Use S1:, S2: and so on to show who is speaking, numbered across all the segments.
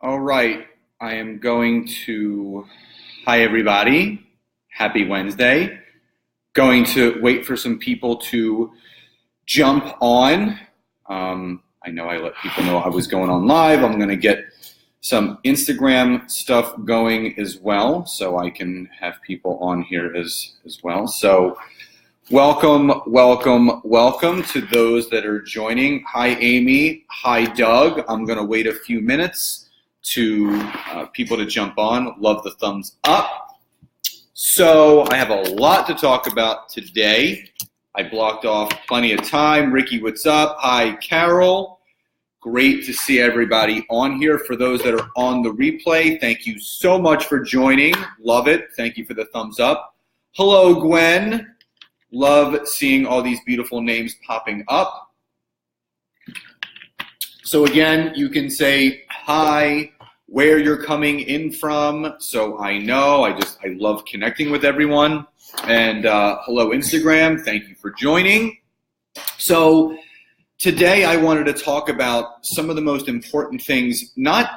S1: All right, I am going to, hi everybody, happy Wednesday. Going to wait for some people to jump on. I know I let people know I was going on live. I'm going to get some Instagram stuff going as well so I can have people on here as well. So welcome to those that are joining. Hi, Amy. Hi, Doug. I'm going to wait a few minutes to people to jump on. Love the thumbs up. So I have a lot to talk about today. I blocked off plenty of time. Ricky, what's up? Hi, Carol. Great to see everybody on here. For those that are on the replay, thank you so much for joining. Love it. Thank you for the thumbs up. Hello, Gwen. Love seeing all these beautiful names popping up. So again, you can say hi, where you're coming in from, so I know. I love connecting with everyone. And hello, Instagram. Thank you for joining. So today I wanted to talk about some of the most important things, not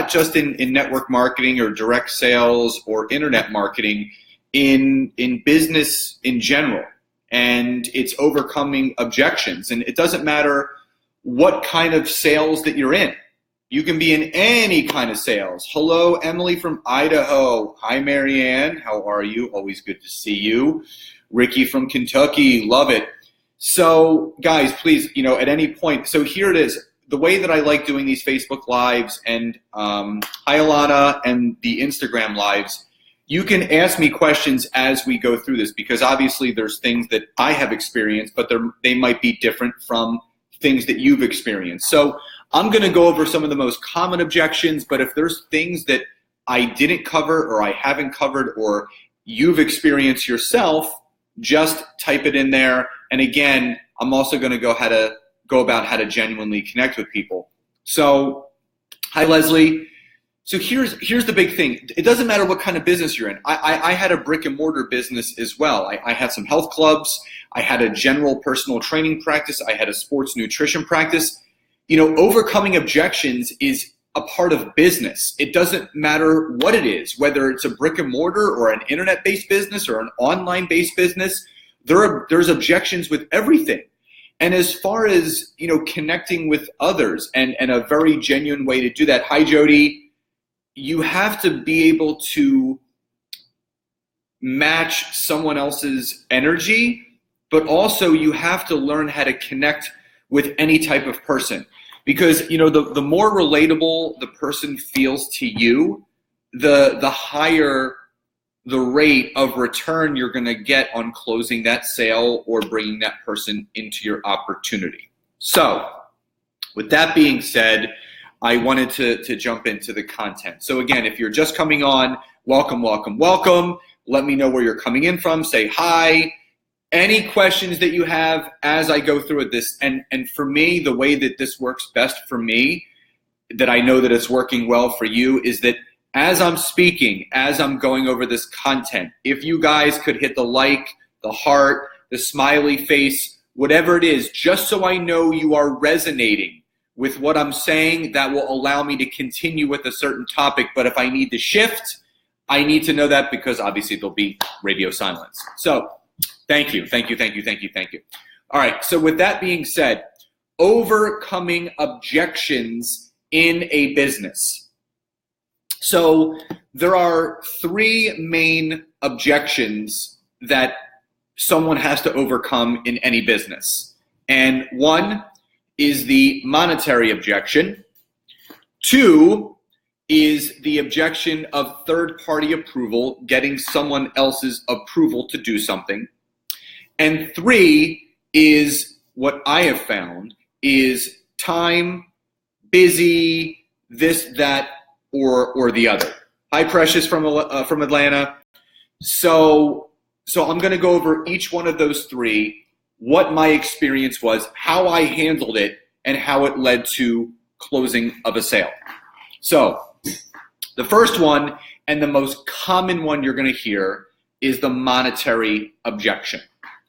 S1: just in network marketing or direct sales or internet marketing, in business in general. And it's overcoming objections. And it doesn't matter what kind of sales that you're in. You can be in any kind of sales. Hello, Emily from Idaho. Hi, Marianne. How are you? Always good to see you. Ricky from Kentucky. Love it. So, guys, please, at any point. So here it is. The way that I like doing these Facebook Lives and hi, Alana, and the Instagram Lives, you can ask me questions as we go through this, because obviously there's things that I have experienced, but they might be different from things that you've experienced. So I'm going to go over some of the most common objections, but if there's things that I didn't cover or I haven't covered or you've experienced yourself, just type it in there. And again, I'm also going to go about how to genuinely connect with people. So, hi, Leslie. So here's the big thing. It doesn't matter what kind of business you're in. I had a brick and mortar business as well. I had some health clubs. I had a general personal training practice. I had a sports nutrition practice. Overcoming objections is a part of business. It doesn't matter what it is, whether it's a brick and mortar or an internet-based business or an online-based business. There's objections with everything. And as far as, connecting with others and a very genuine way to do that, hi, Jody, you have to be able to match someone else's energy, but also you have to learn how to connect with any type of person. Because, the more relatable the person feels to you, the higher the rate of return you're going to get on closing that sale or bringing that person into your opportunity. So, with that being said, I wanted to jump into the content. So again, if you're just coming on, welcome. Let me know where you're coming in from. Say hi. Any questions that you have as I go through this. And for me, the way that this works best for me, that I know that it's working well for you, is that as I'm speaking, as I'm going over this content, if you guys could hit the like, the heart, the smiley face, whatever it is, just so I know you are resonating with what I'm saying, that will allow me to continue with a certain topic. But if I need to shift, I need to know that, because obviously there'll be radio silence. So thank you. All right, so with that being said, overcoming objections in a business. So there are three main objections that someone has to overcome in any business. And one is the monetary objection. Two is the objection of third-party approval, getting someone else's approval to do something. And three is what I have found is time, busy, this, that, or the other. Hi, Precious from Atlanta. So I'm going to go over each one of those three, what my experience was, how I handled it, and how it led to closing of a sale. So the first one, and the most common one you're going to hear, is the monetary objection.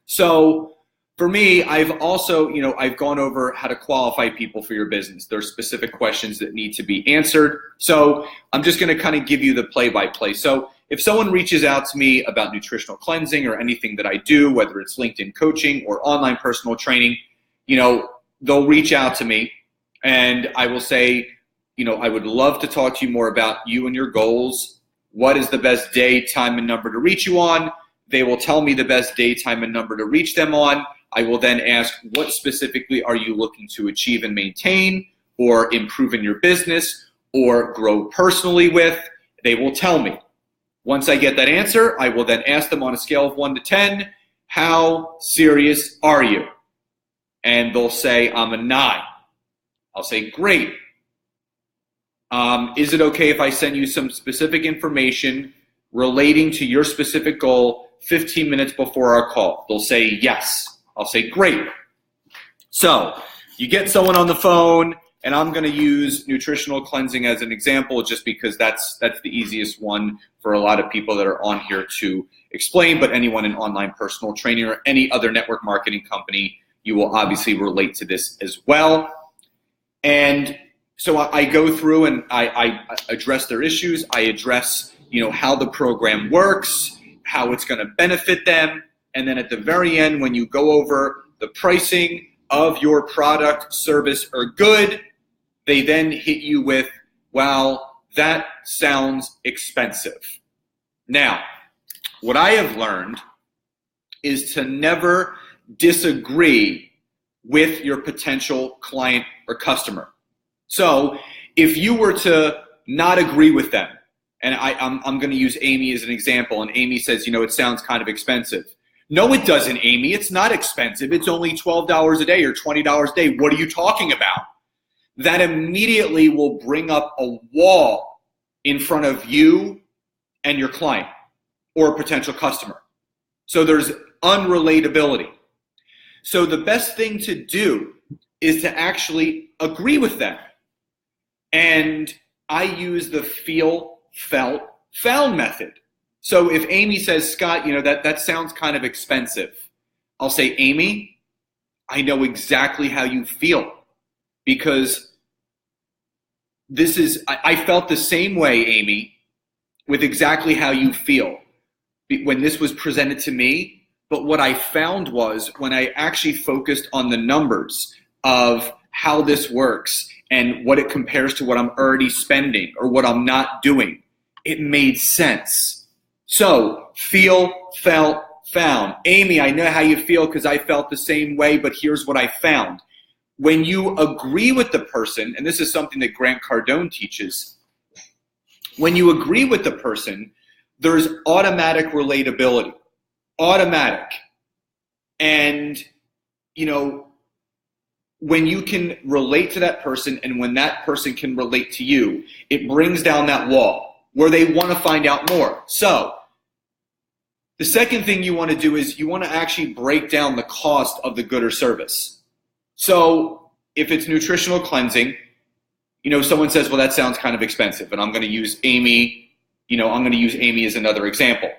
S1: So For me, I've also, I've gone over how to qualify people for your business. There's specific questions that need to be answered. So I'm just going to kind of give you the play-by-play. So if someone reaches out to me about nutritional cleansing or anything that I do, whether it's LinkedIn coaching or online personal training, they'll reach out to me and I will say, I would love to talk to you more about you and your goals. What is the best day, time, and number to reach you on? They will tell me the best day, time, and number to reach them on. I will then ask, what specifically are you looking to achieve and maintain or improve in your business or grow personally with? They will tell me. Once I get that answer, I will then ask them on a scale of 1 to 10, how serious are you? And they'll say, I'm a 9. I'll say, great. Is it okay if I send you some specific information relating to your specific goal 15 minutes before our call? They'll say yes. I'll say, great. So you get someone on the phone, and I'm going to use nutritional cleansing as an example just because that's the easiest one for a lot of people that are on here to explain, but anyone in online personal training or any other network marketing company, you will obviously relate to this as well. And so I go through and I address their issues. I address, how the program works, how it's going to benefit them. And then at the very end, when you go over the pricing of your product, service, or good, they then hit you with, wow, that sounds expensive. Now, what I have learned is to never disagree with your potential client or customer. So if you were to not agree with them, and I'm going to use Amy as an example, and Amy says, it sounds kind of expensive. No, it doesn't, Amy. It's not expensive. It's only $12 a day or $20 a day. What are you talking about? That immediately will bring up a wall in front of you and your client or a potential customer. So there's unrelatability. So the best thing to do is to actually agree with them. And I use the feel, felt, found method. So if Amy says, Scott, that sounds kind of expensive, I'll say, Amy, I know exactly how you feel because I felt the same way, Amy, with exactly how you feel when this was presented to me. But what I found was when I actually focused on the numbers of how this works and what it compares to what I'm already spending or what I'm not doing, it made sense. So, feel, felt, found. Amy, I know how you feel because I felt the same way, but here's what I found. When you agree with the person, and this is something that Grant Cardone teaches, when you agree with the person, there's automatic relatability. Automatic. And, when you can relate to that person and when that person can relate to you, it brings down that wall where they want to find out more. So, the second thing you want to do is you want to actually break down the cost of the good or service. So if it's nutritional cleansing, someone says, well, that sounds kind of expensive. And I'm going to use Amy, as another example.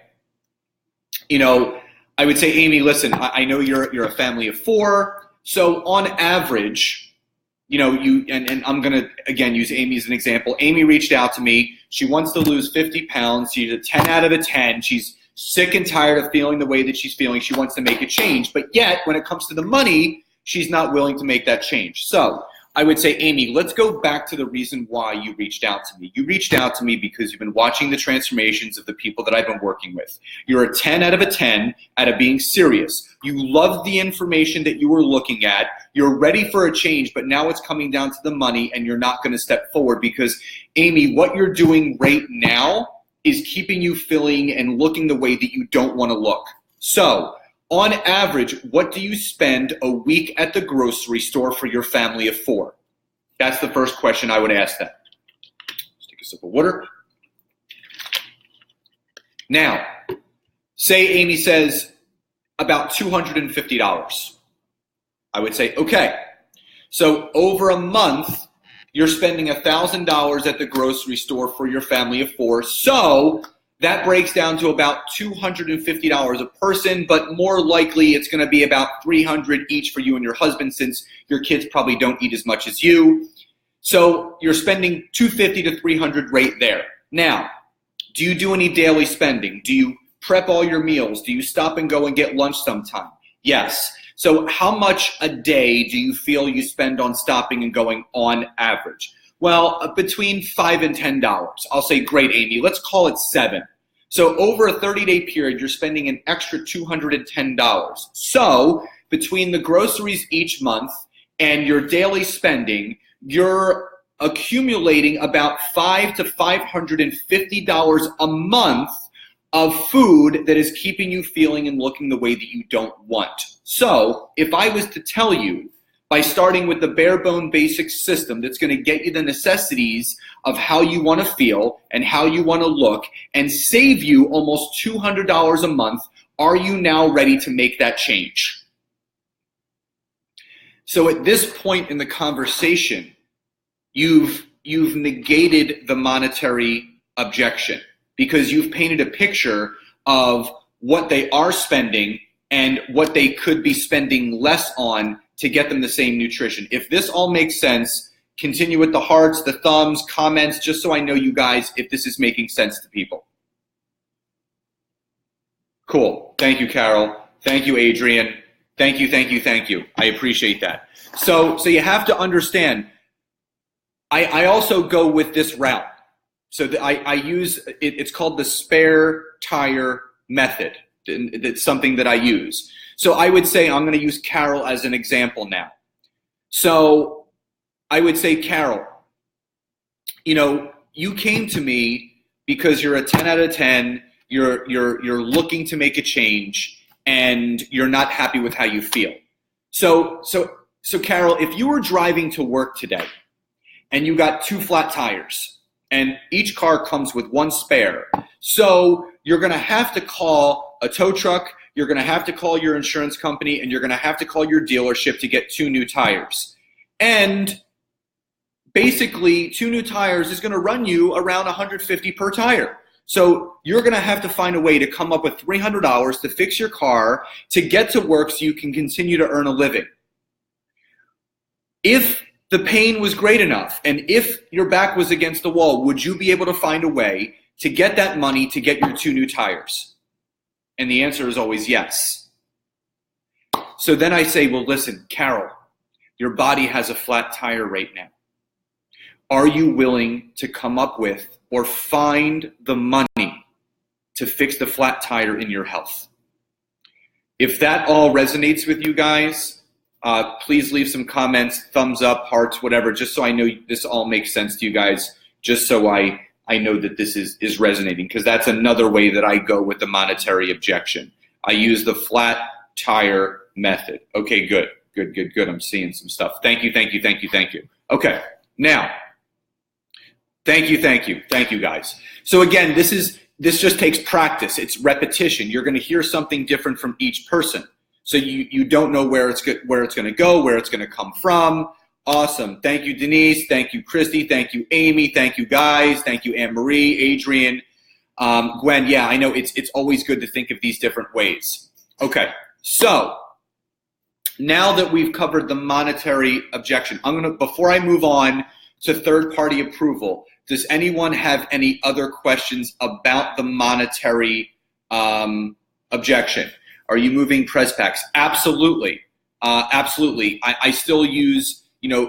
S1: I would say, Amy, listen, I know you're a family of 4. So on average, and I'm going to, again, use Amy as an example. Amy reached out to me. She wants to lose 50 pounds. She's a 10 out of a 10. She's sick and tired of feeling the way that she's feeling. She wants to make a change. But yet, when it comes to the money, she's not willing to make that change. So I would say, Amy, let's go back to the reason why you reached out to me. You reached out to me because you've been watching the transformations of the people that I've been working with. You're a 10 out of a 10 out of being serious. You love the information that you were looking at. You're ready for a change, but now it's coming down to the money and you're not going to step forward because, Amy, what you're doing right now is keeping you feeling and looking the way that you don't want to look. So, on average, what do you spend a week at the grocery store for your family of 4? That's the first question I would ask them. Let's take a sip of water. Now, say Amy says about $250. I would say, okay, so over a month, you're spending $1,000 at the grocery store for your family of 4. So that breaks down to about $250 a person, but more likely it's going to be about $300 each for you and your husband, since your kids probably don't eat as much as you. So you're spending $250 to $300 right there. Now, do you do any daily spending? Do you prep all your meals? Do you stop and go and get lunch sometime? Yes. So how much a day do you feel you spend on stopping and going on average? Well, between $5 and $10. I'll say, great, Amy, let's call it $7. So over a 30-day period, you're spending an extra $210. So between the groceries each month and your daily spending, you're accumulating about $500 to $550 a month of food that is keeping you feeling and looking the way that you don't want. So if I was to tell you, by starting with the bare bone basic system that's going to get you the necessities of how you want to feel and how you want to look and save you almost $200 a month, are you now ready to make that change? So at this point in the conversation, you've negated the monetary objection, because you've painted a picture of what they are spending and what they could be spending less on to get them the same nutrition. If this all makes sense, continue with the hearts, the thumbs, comments, just so I know, you guys, if this is making sense to people. Cool. Thank you, Carol. Thank you, Adrian. Thank you, thank you, thank you. I appreciate that. So you have to understand, I also go with this route. So I use, it's called the spare tire method. It's something that I use. So I would say, I'm going to use Carol as an example now. So I would say, Carol, you came to me because you're a 10 out of 10, you're looking to make a change, and you're not happy with how you feel. So Carol, if you were driving to work today and you got 2 flat tires, and each car comes with 1 spare, so you're going to have to call a tow truck, you're going to have to call your insurance company, and you're going to have to call your dealership to get 2 new tires. And basically, 2 new tires is going to run you around $150 per tire. So you're going to have to find a way to come up with $300 to fix your car, to get to work so you can continue to earn a living. If the pain was great enough, and if your back was against the wall, would you be able to find a way to get that money to get your 2 new tires? And the answer is always yes. So then I say, well, listen, Carol, your body has a flat tire right now. Are you willing to come up with or find the money to fix the flat tire in your health? If that all resonates with you guys, please leave some comments, thumbs up, hearts, whatever, just so I know this all makes sense to you guys, just so I know that this is resonating, because that's another way that I go with the monetary objection. I use the flat tire method. Okay, good. I'm seeing some stuff. Thank you. Okay, now, thank you, guys. So again, this just takes practice. It's repetition. You're going to hear something different from each person. So you don't know where it's going to go, where it's going to come from. Awesome. Thank you, Denise. Thank you, Christy. Thank you, Amy. Thank you, guys. Thank you, Anne-Marie, Adrian, Gwen. Yeah, I know it's always good to think of these different ways. Okay, so now that we've covered the monetary objection, before I move on to third-party approval, does anyone have any other questions about the monetary objection? Are you moving press packs? Absolutely. Absolutely. I still use,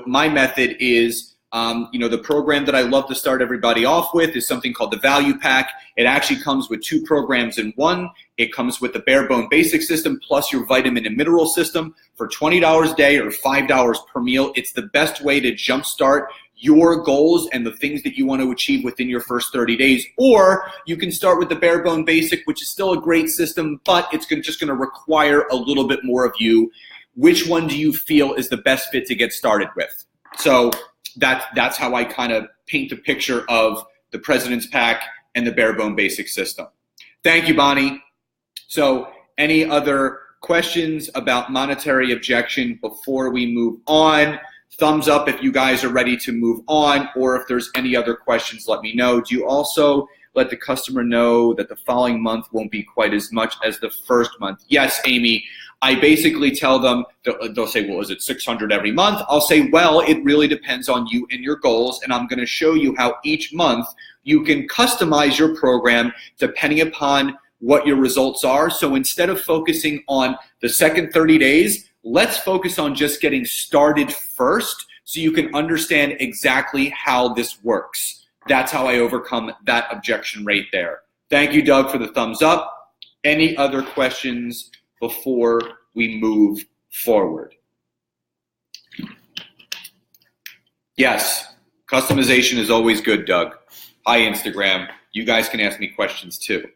S1: my method is, the program that I love to start everybody off with is something called the Value Pack. It actually comes with 2 programs in one. It comes with the bare bone basic system plus your vitamin and mineral system for $20 a day or $5 per meal. It's the best way to jumpstart your goals and the things that you want to achieve within your first 30 days. Or you can start with the bare bone basic, which is still a great system, but it's just going to require a little bit more of you. Which one do you feel is the best fit to get started with? So that's how I kind of paint the picture of the President's Pack and the bare bone basic system. Thank you, Bonnie. So any other questions about monetary objection before we move on? Thumbs up if you guys are ready to move on, or if there's any other questions, let me know. Do you also let the customer know that the following month won't be quite as much as the first month. Yes, Amy, I basically tell them, they'll say, well, is it 600 every month? I'll say, well, it really depends on you and your goals, and I'm going to show you how each month you can customize your program depending upon what your results are. So instead of focusing on the second 30 days, let's focus on just getting started first so you can understand exactly how this works. That's how I overcome that objection rate there. Thank you, Doug, for the thumbs up. Any other questions before we move forward? Yes, customization is always good, Doug. Hi, Instagram. You guys can ask me questions too.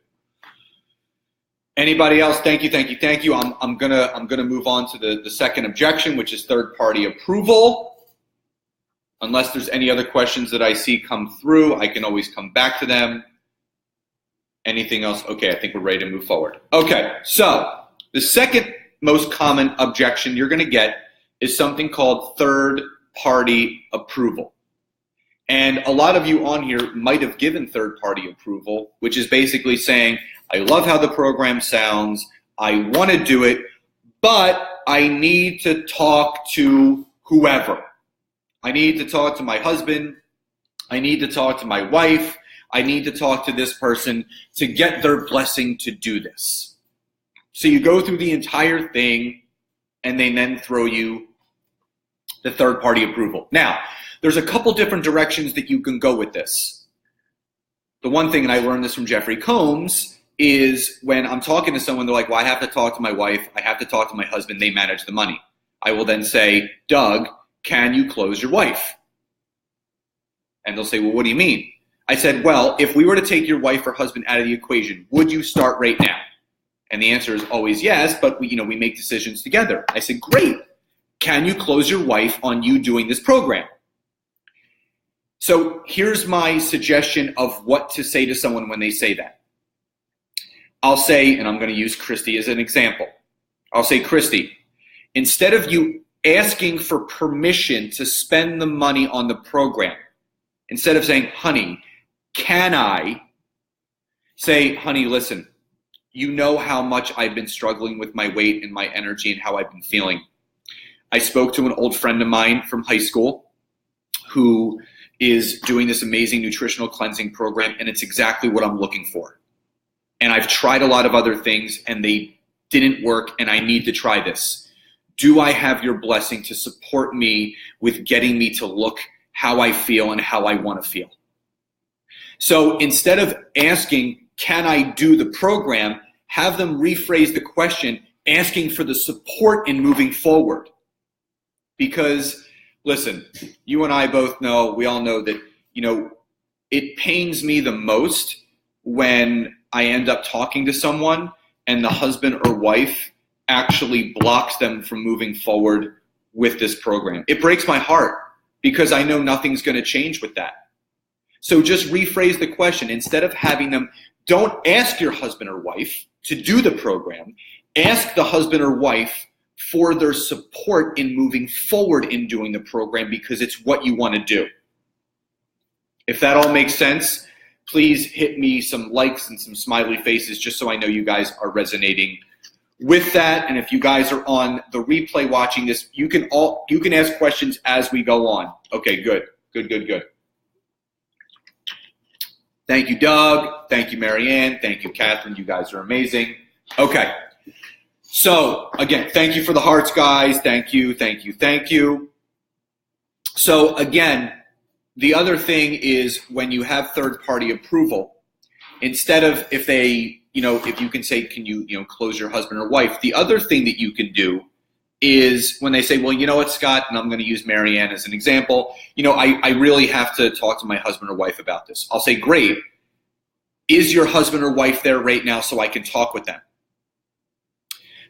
S1: Anybody else? Thank you, thank you, thank you. I'm gonna move on to the second objection, which is third-party approval. Unless there's any other questions that I see come through, I can always come back to them. Anything else? Okay, I think we're ready to move forward. Okay, so the second most common objection you're gonna get is something called third-party approval. And a lot of you on here might have given third-party approval, which is basically saying, I love how the program sounds, I want to do it, but I need to talk to whoever. I need to talk to my husband, I need to talk to my wife, I need to talk to this person to get their blessing to do this. So you go through the entire thing, and they then throw you the third-party approval. Now, there's a couple different directions that you can go with this. The one thing, and I learned this from Jeffrey Combs, is when I'm talking to someone, they're like, well, I have to talk to my wife, I have to talk to my husband, they manage the money. I will then say, Doug, can you close your wife? And they'll say, well, what do you mean? I said, well, if we were to take your wife or husband out of the equation, would you start right now? And the answer is always yes, but we make decisions together. I said, great. Can you close your wife on you doing this program? So here's my suggestion of what to say to someone when they say that. I'll say, and I'm going to use Christy as an example. I'll say, Christy, instead of you asking for permission to spend the money on the program, instead of saying, honey, can I? Say, honey, listen, you know how much I've been struggling with my weight and my energy and how I've been feeling. I spoke to an old friend of mine from high school who is doing this amazing nutritional cleansing program, and it's exactly what I'm looking for. And I've tried a lot of other things, and they didn't work, and I need to try this. Do I have your blessing to support me with getting me to look how I feel and how I want to feel? So instead of asking, can I do the program, have them rephrase the question, asking for the support in moving forward. Because, listen, you and I both know, we all know that, it pains me the most when I end up talking to someone and the husband or wife actually blocks them from moving forward with this program. It breaks my heart because I know nothing's going to change with that. So just rephrase the question. Instead of having them, don't ask your husband or wife to do the program. Ask the husband or wife for their support in moving forward in doing the program because it's what you want to do. If that all makes sense, please hit me some likes and some smiley faces just so I know you guys are resonating with that. And if you guys are on the replay watching this, you can ask questions as we go on. Okay, good. Thank you, Doug. Thank you, Marianne. Thank you, Catherine. You guys are amazing. Okay. So again, thank you for the hearts, guys. Thank you. So again, the other thing is when you have third-party approval, instead of if you can say, can you close your husband or wife, the other thing that you can do is when they say, well, you know what, Scott, and I'm going to use Marianne as an example, I really have to talk to my husband or wife about this. I'll say, great. Is your husband or wife there right now so I can talk with them?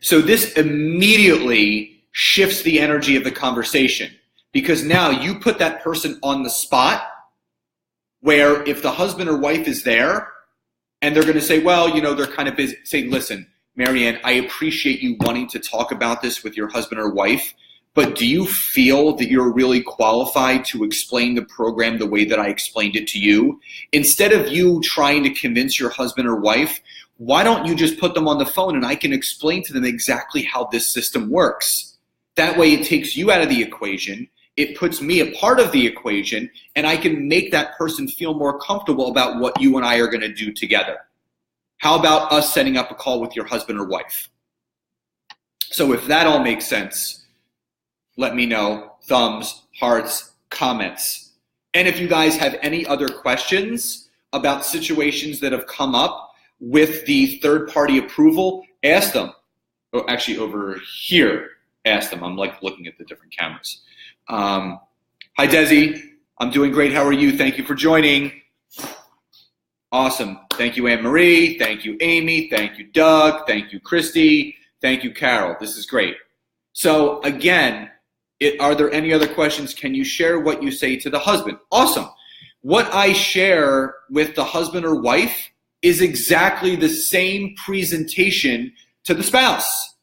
S1: So this immediately shifts the energy of the conversation. Because now you put that person on the spot where if the husband or wife is there and they're going to say, well, they're kind of busy, say, listen, Marianne, I appreciate you wanting to talk about this with your husband or wife, but do you feel that you're really qualified to explain the program the way that I explained it to you? Instead of you trying to convince your husband or wife, why don't you just put them on the phone and I can explain to them exactly how this system works? That way it takes you out of the equation, it puts me a part of the equation, and I can make that person feel more comfortable about what you and I are going to do together. How about us setting up a call with your husband or wife? So if that all makes sense, let me know. Thumbs, hearts, comments. And if you guys have any other questions about situations that have come up with the third-party approval, ask them. Oh, actually, over here, ask them. I'm like looking at the different cameras. Hi, Desi. I'm doing great. How are you? Thank you for joining. Awesome. Thank you, Anne Marie. Thank you, Amy. Thank you, Doug. Thank you, Christy. Thank you, Carol. This is great. So again, are there any other questions? Can you share what you say to the husband? Awesome. What I share with the husband or wife is exactly the same presentation to the spouse.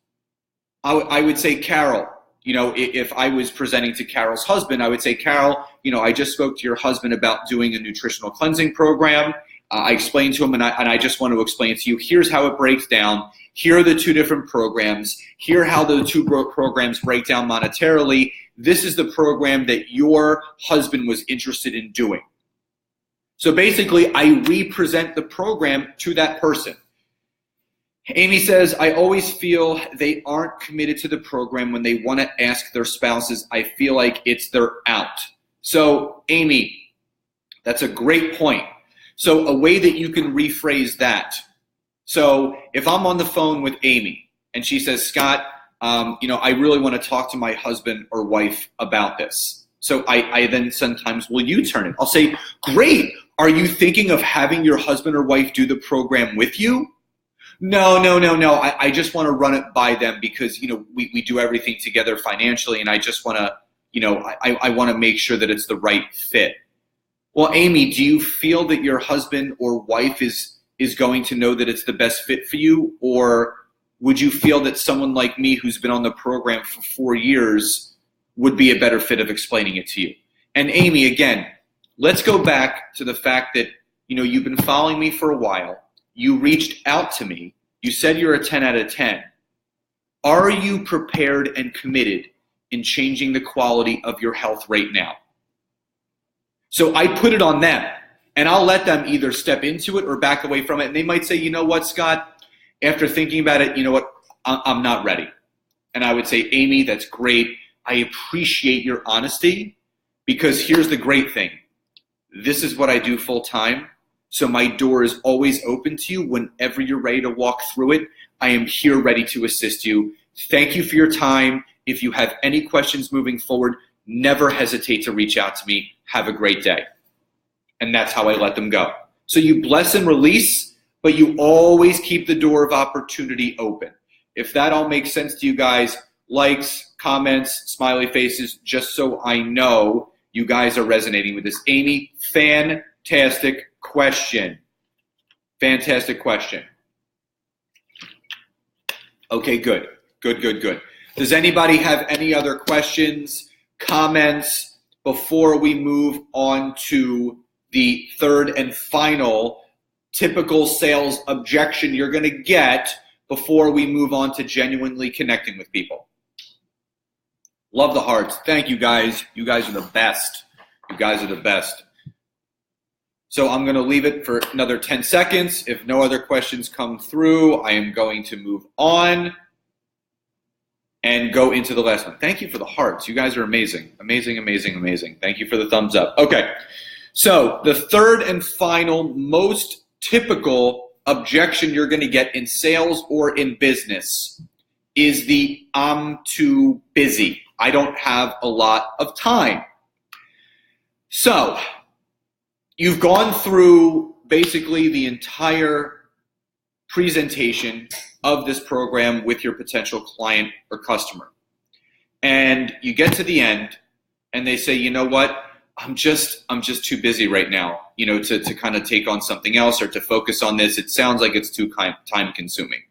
S1: I would say, Carol, if I was presenting to Carol's husband, I would say, Carol, I just spoke to your husband about doing a nutritional cleansing program. I explained to him, and I just want to explain it to you. Here's how it breaks down. Here are the two different programs. Here how the two programs break down monetarily. This is the program that your husband was interested in doing. So basically, I represent the program to that person. Amy says, I always feel they aren't committed to the program when they want to ask their spouses. I feel like it's their out. So, Amy, that's a great point. So a way that you can rephrase that. So if I'm on the phone with Amy and she says, Scott, I really want to talk to my husband or wife about this. So I then sometimes will U-turn it. I'll say, great. Are you thinking of having your husband or wife do the program with you? No. I just want to run it by them because, we do everything together financially, and I just want to, I want to make sure that it's the right fit. Well, Amy, do you feel that your husband or wife is going to know that it's the best fit for you? Or would you feel that someone like me who's been on the program for 4 years would be a better fit of explaining it to you? And Amy, again, let's go back to the fact that, you've been following me for a while. You reached out to me. You said you're a 10 out of 10. Are you prepared and committed in changing the quality of your health right now? So I put it on them, and I'll let them either step into it or back away from it. And they might say, you know what, Scott, after thinking about it, you know what, I'm not ready. And I would say, Amy, that's great. I appreciate your honesty, because here's the great thing. This is what I do full time. So my door is always open to you whenever you're ready to walk through it. I am here ready to assist you. Thank you for your time. If you have any questions moving forward, never hesitate to reach out to me. Have a great day. And that's how I let them go. So you bless and release, but you always keep the door of opportunity open. If that all makes sense to you guys, likes, comments, smiley faces, just so I know you guys are resonating with this. Amy, fantastic question. Fantastic question. Okay, good. Good. Does anybody have any other questions, comments, before we move on to the third and final typical sales objection you're going to get before we move on to genuinely connecting with people? Love the hearts. Thank you, guys. You guys are the best. You guys are the best. So I'm going to leave it for another 10 seconds. If no other questions come through, I am going to move on and go into the last one. Thank you for the hearts. You guys are amazing. Amazing. Thank you for the thumbs up. Okay. So the third and final most typical objection you're going to get in sales or in business is the I'm too busy. I don't have a lot of time. So you've gone through basically the entire presentation of this program with your potential client or customer. And you get to the end and they say, you know what? I'm just too busy right now, to kind of take on something else or to focus on this. It sounds like it's too time consuming.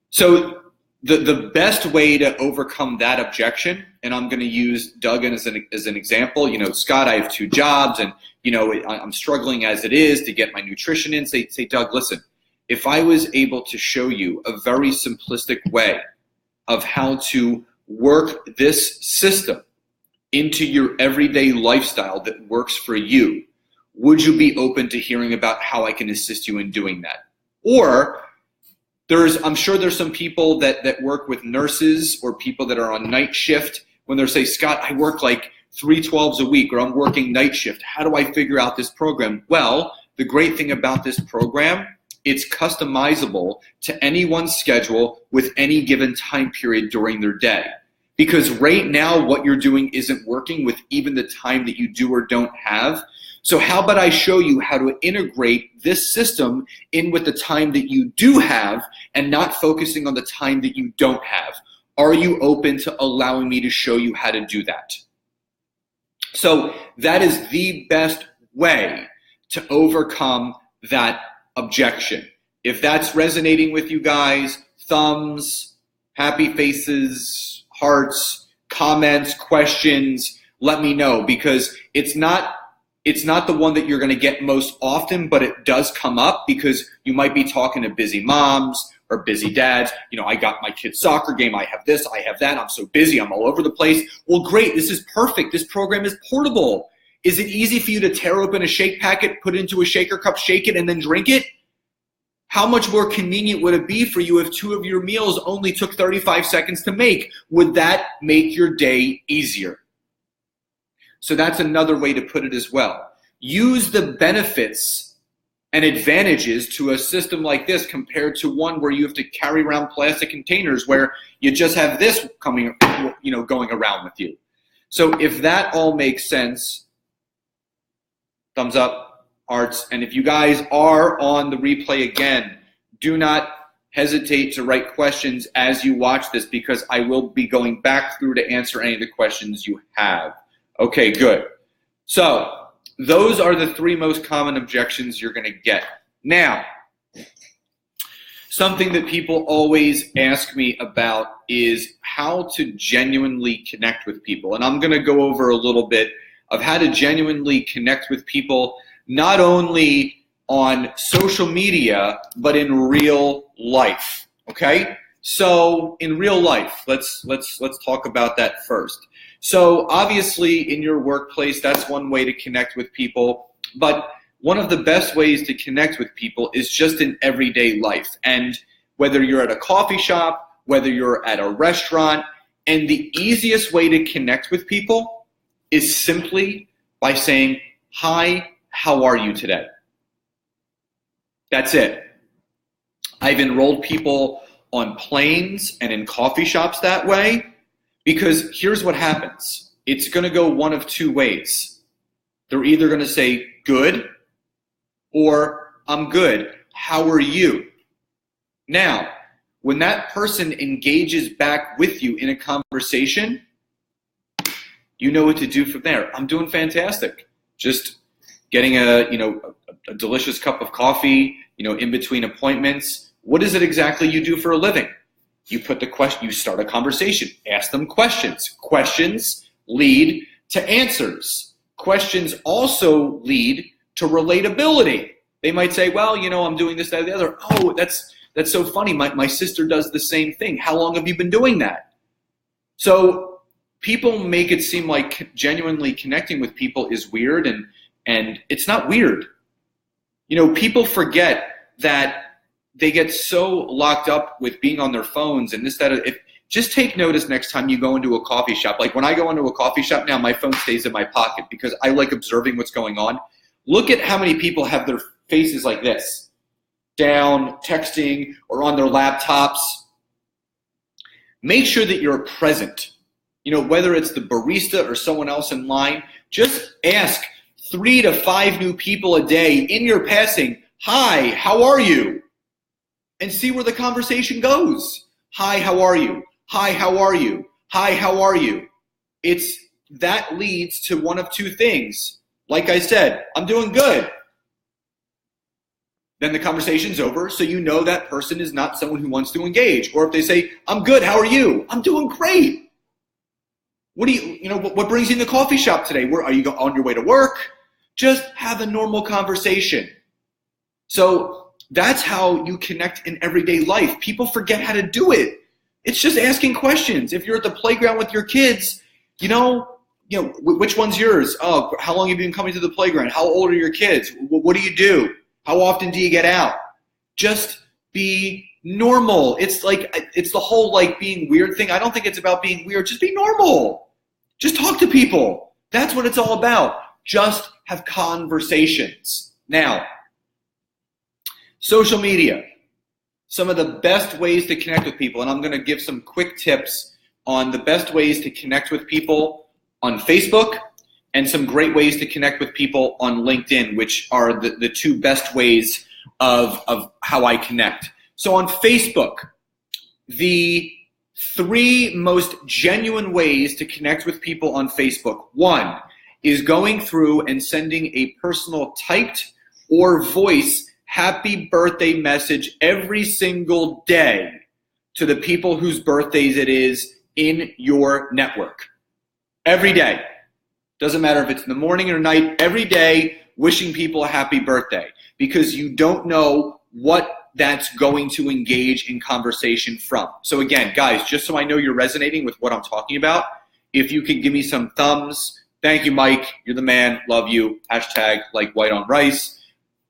S1: So the best way to overcome that objection, and I'm going to use Doug as an example. Scott, I have 2 jobs, and I'm struggling as it is to get my nutrition in. Say, Doug, listen, if I was able to show you a very simplistic way of how to work this system into your everyday lifestyle that works for you, would you be open to hearing about how I can assist you in doing that? Or I'm sure there's some people that work with nurses or people that are on night shift when they're saying, Scott, I work like 3 12s a week, or I'm working night shift. How do I figure out this program? Well, the great thing about this program, it's customizable to anyone's schedule with any given time period during their day. Because right now, what you're doing isn't working with even the time that you do or don't have. So how about I show you how to integrate this system in with the time that you do have and not focusing on the time that you don't have? Are you open to allowing me to show you how to do that? So that is the best way to overcome that objection. If that's resonating with you guys, thumbs, happy faces, hearts, comments, questions, let me know, because it's not the one that you're going to get most often, but it does come up because you might be talking to busy moms or busy dads. I got my kid's soccer game. I have this, I have that. I'm so busy. I'm all over the place. Well, great. This is perfect. This program is portable. Is it easy for you to tear open a shake packet, put it into a shaker cup, shake it, and then drink it? How much more convenient would it be for you if 2 of your meals only took 35 seconds to make? Would that make your day easier? So that's another way to put it as well. Use the benefits and advantages to a system like this compared to one where you have to carry around plastic containers where you just have this going around with you. So if that all makes sense, thumbs up, hearts. And if you guys are on the replay again, do not hesitate to write questions as you watch this, because I will be going back through to answer any of the questions you have. Okay, good. So those are the 3 most common objections you're going to get. Now, something that people always ask me about is how to genuinely connect with people. And I'm going to go over a little bit of how to genuinely connect with people, not only on social media, but in real life. Okay? So in real life, let's talk about that first. So obviously in your workplace, that's one way to connect with people, but one of the best ways to connect with people is just in everyday life. And whether you're at a coffee shop, whether you're at a restaurant, and the easiest way to connect with people is simply by saying, hi, how are you today? That's it. I've enrolled people on planes and in coffee shops that way. Because here's what happens. It's going to go one of 2 ways. They're either going to say, good, or I'm good. How are you? Now, when that person engages back with you in a conversation, you know what to do from there. I'm doing fantastic. Just getting a delicious cup of coffee, in between appointments. What is it exactly you do for a living? You put the question, you start a conversation, ask them questions. Questions lead to answers. Questions also lead to relatability. They might say, well, I'm doing this, that, or the other. Oh, that's so funny. My sister does the same thing. How long have you been doing that? So people make it seem like genuinely connecting with people is weird, and it's not weird. People forget that they get so locked up with being on their phones and this, that. Just take notice next time you go into a coffee shop. Like when I go into a coffee shop now, my phone stays in my pocket because I like observing what's going on. Look at how many people have their faces like this, down, texting, or on their laptops. Make sure that you're present. Whether it's the barista or someone else in line, just ask 3 to 5 new people a day in your passing, hi, how are you? And see where the conversation goes. Hi, how are you? Hi, how are you? Hi, how are you? That leads to one of 2 things. Like I said, I'm doing good. then the conversation's over. So you know that person is not someone who wants to engage. Or if they say, I'm good, how are you? I'm doing great. What brings you in the coffee shop today? Are you on your way to work? Just have a normal conversation. So that's how you connect in everyday life. People forget how to do it. It's just asking questions. If you're at the playground with your kids, which one's yours? Oh, how long have you been coming to the playground? How old are your kids? What do you do? How often do you get out? Just be normal. It's the whole being weird thing. I don't think it's about being weird. Just be normal. Just talk to people. That's what it's all about. Just have conversations. Now, social media. Some of the best ways to connect with people, and I'm going to give some quick tips on the best ways to connect with people on Facebook and some great ways to connect with people on LinkedIn, which are the two best ways of how I connect. So on Facebook, the 3 most genuine ways to connect with people on Facebook. 1 is going through and sending a personal typed or voice happy birthday message every single day to the people whose birthdays it is in your network. Every day. Doesn't matter if it's in the morning or night, every day wishing people a happy birthday, because you don't know what that's going to engage in conversation from. So again, guys, just so I know you're resonating with what I'm talking about, if you could give me some thumbs. Thank you, Mike. You're the man. Love you. Hashtag like white on rice.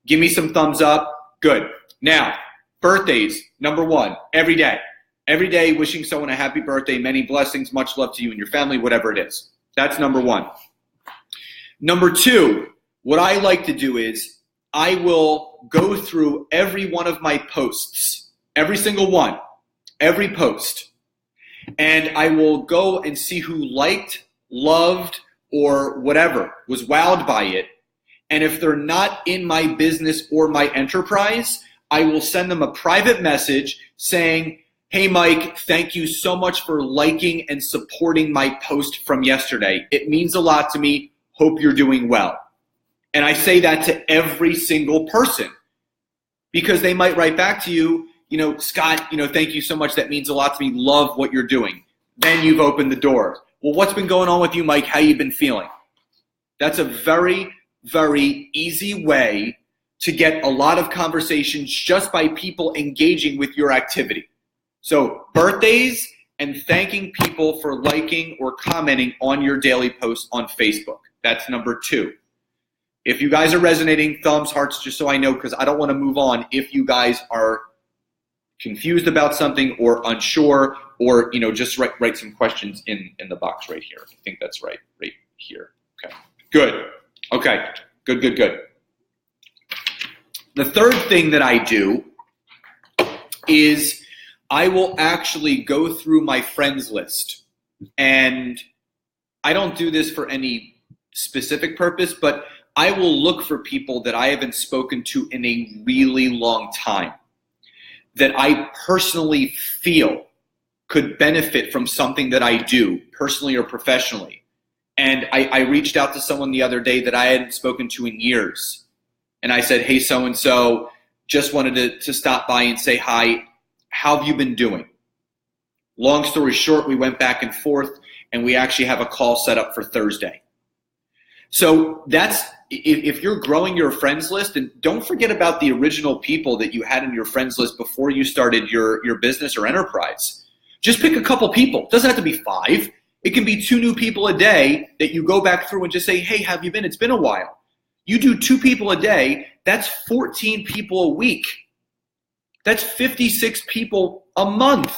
S1: Give me some thumbs up. Good. Now, birthdays, number 1, every day. Every day wishing someone a happy birthday, many blessings, much love to you and your family, whatever it is. That's number 1. Number 2, what I like to do is I will go through every one of my posts, every single one, every post, and I will go and see who liked, loved, or whatever, was wowed by it. And if they're not in my business or my enterprise, I will send them a private message saying, hey, Mike, thank you so much for liking and supporting my post from yesterday. It means a lot to me. Hope you're doing well. And I say that to every single person because they might write back to you, Scott, thank you so much. That means a lot to me. Love what you're doing. Then you've opened the door. Well, what's been going on with you, Mike? How you been feeling? That's a very, very easy way to get a lot of conversations just by people engaging with your activity. So birthdays and thanking people for liking or commenting on your daily post on Facebook. That's number 2. If you guys are resonating, thumbs, hearts, just so I know, because I don't want to move on if you guys are confused about something or unsure, or just write some questions in the box right here. I think that's right here. Okay, good. Okay, good. The third thing that I do is I will actually go through my friends list. And I don't do this for any specific purpose, but I will look for people that I haven't spoken to in a really long time, that I personally feel could benefit from something that I do, personally or professionally. And I reached out to someone the other day that I hadn't spoken to in years. And I said, hey, so-and-so, just wanted to stop by and say hi. How have you been doing? Long story short, we went back and forth, and we actually have a call set up for Thursday. So that's, if you're growing your friends list, and don't forget about the original people that you had in your friends list before you started your business or enterprise. Just pick a couple people. It doesn't have to be 5. It can be 2 new people a day that you go back through and just say, hey, how have you been? It's been a while. You do 2 people a day, that's 14 people a week. That's 56 people a month.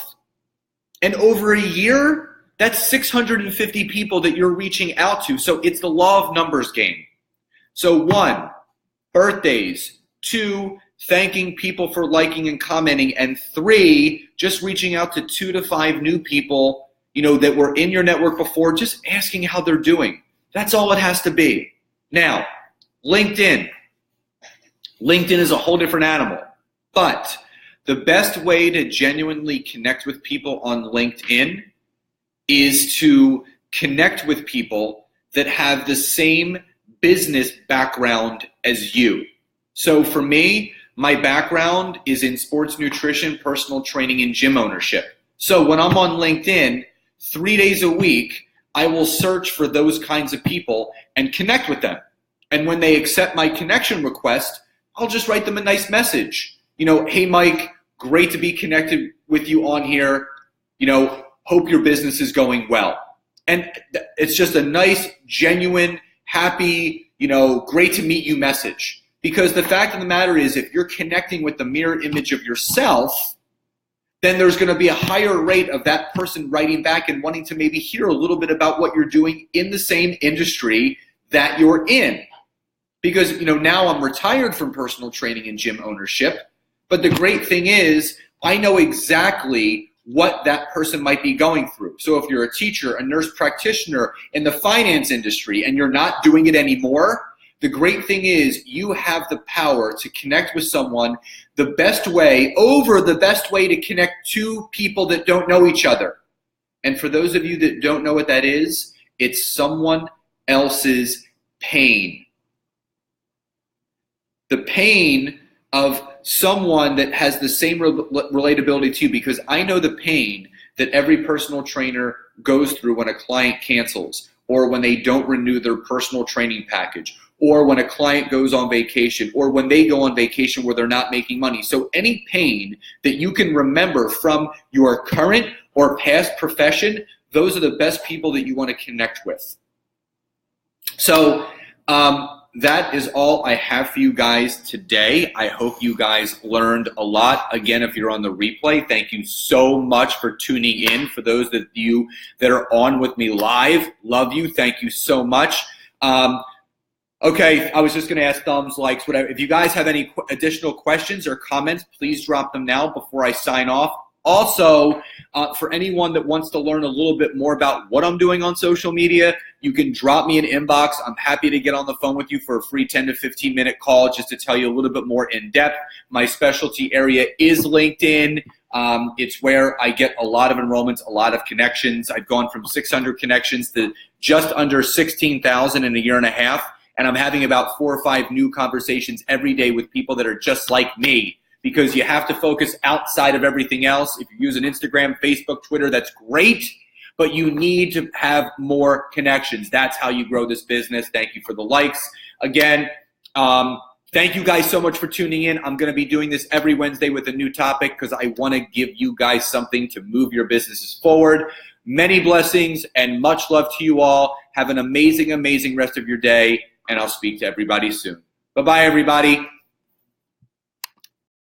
S1: And over a year, that's 650 people that you're reaching out to. So it's the law of numbers game. So 1, birthdays. 2, thanking people for liking and commenting. And 3, just reaching out to 2 to 5 new people, that were in your network before, just asking how they're doing. That's all it has to be. Now, LinkedIn. LinkedIn is a whole different animal. But the best way to genuinely connect with people on LinkedIn is to connect with people that have the same business background as you. So for me, My background is in sports nutrition, personal training, and gym ownership. So when I'm on LinkedIn, 3 days a week, I will search for those kinds of people and connect with them. And when they accept my connection request, I'll just write them a nice message. Hey, Mike, great to be connected with you on here. Hope your business is going well. And it's just a nice, genuine, happy, great to meet you message. Because the fact of the matter is, if you're connecting with the mirror image of yourself, then there's going to be a higher rate of that person writing back and wanting to maybe hear a little bit about what you're doing in the same industry that you're in. Because, now I'm retired from personal training and gym ownership, but the great thing is I know exactly what that person might be going through. So if you're a teacher, a nurse practitioner in the finance industry, and you're not doing it anymore, the great thing is you have the power to connect with someone the best way to connect two people that don't know each other. And for those of you that don't know what that is, it's someone else's pain. The pain of someone that has the same relatability to you, because I know the pain that every personal trainer goes through when a client cancels, or when they don't renew their personal training package, or when a client goes on vacation, or when they go on vacation where they're not making money. So any pain that you can remember from your current or past profession, those are the best people that you want to connect with. So that is all I have for you guys today. I hope you guys learned a lot. Again, if you're on the replay, thank you so much for tuning in. For those of you that are on with me live, love you. Thank you so much. Okay, I was just going to ask thumbs, likes, whatever. If you guys have any additional questions or comments, please drop them now before I sign off. Also, for anyone that wants to learn a little bit more about what I'm doing on social media, you can drop me an inbox. I'm happy to get on the phone with you for a free 10 to 15 minute call just to tell you a little bit more in depth. My specialty area is LinkedIn. It's where I get a lot of enrollments, a lot of connections. I've gone from 600 connections to just under 16,000 in a year and a half. And I'm having about 4 or 5 new conversations every day with people that are just like me. Because you have to focus outside of everything else. If you're using Instagram, Facebook, Twitter, that's great, but you need to have more connections. That's how you grow this business. Thank you for the likes. Again, thank you guys so much for tuning in. I'm going to be doing this every Wednesday with a new topic because I want to give you guys something to move your businesses forward. Many blessings and much love to you all. Have an amazing, amazing rest of your day, and I'll speak to everybody soon. Bye-bye, everybody.